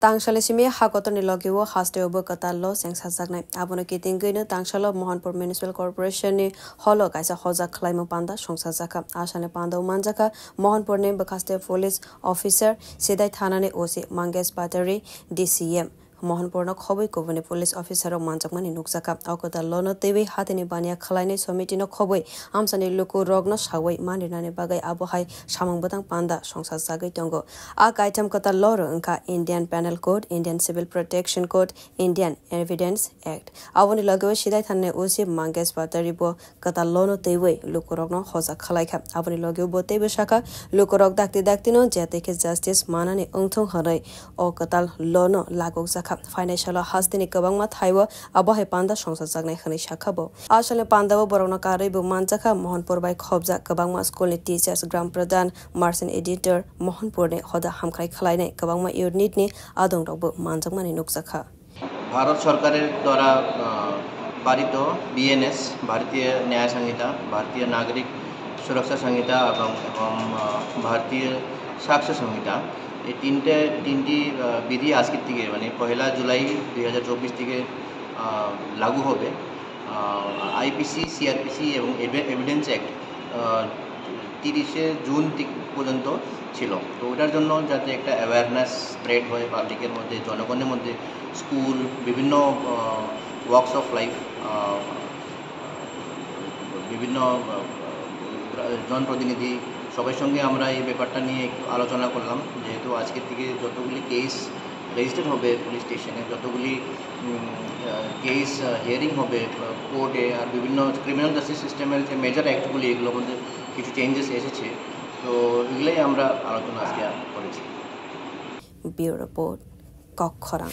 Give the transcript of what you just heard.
Tangsale simi hakotoni logiwo haste obo katallo sengsajaknai abono kitingino tangsalo Mohanpur Municipal Corporation ni holo kaisa hoja khlaimo panda songsajaka asane panda manjaka Mohanpur ne bakaste police officer sidai thanane osi Mangesh Batari DCM Mohanpur no khoboi kobone police officer manjakmani nukjaka akota lono tewi hatini bania khlaine somiti no khoboi amsani luku rogno sawai maninane bagai abohai samangbatang panda songsajagai tongo a kaitam kota loro engka Indian Penal Code Indian Civil Protection Code Indian Evidence Act awoni lagawe sidai thanne osi Mangesh Batari bo kota lono tewi luku rogno hoja khlaikha awoni lagawe bo tewi shaka luku rog dakti no jateke justice manani ongthong harai o kota lono lagok financial hastini kabangma thaiwa abohai panda songsajaknai khani shakhabo asale pandawo borokno karaibu manjaka Mohanpur bai khobja kabangma school ni teachers gram pradhan merchant editor Mohanpur ne hoda hamkhai khlainai kabangma unit ni adong rokbo manjakmani nukjakha Bharat सरकारेर द्वारा पारित BNS भारतीय न्याय संहिता भारतीय नागरिक सुरक्षा संहिता एवं भारतीय साक्ष्य संहिता এই তিনটি বিধি আজকের থেকে মানে 1 জুলাই 2024 থেকে লাগু হবে আইপিসি সিআরপিসি এবং এভিডেন্স অ্যাক্ট 30 জুন পর্যন্ত ছিল তো ওটার জন্য যাতে একটা অ্যাওয়ারনেস স্প্রেড হয় পাবলিকের মধ্যে জনগণের মধ্যে স্কুল বিভিন্ন ওয়ার্কস অফ লাইফ বিভিন্ন জনপ্রতিনিধি সবার সঙ্গে আমরা এই ব্যাপারটা নিয়ে একটু আলোচনা করলাম যেহেতু আজকের থেকে যতগুলি কেস রেজিস্টার্ড হবে পুলিশ স্টেশনে যতগুলি কেস হিয়ারিং হবে কোর্টে আর বিভিন্ন ক্রিমিনাল জাস্টিস সিস্টেমের যে মেজর অ্যাক্টগুলি এগুলোর মধ্যে কিছু চেঞ্জেস এসেছে তো এগুলোই আমরা আলোচনা আজকে করেছি ব্যুরো রিপোর্ট কক্ষরাং।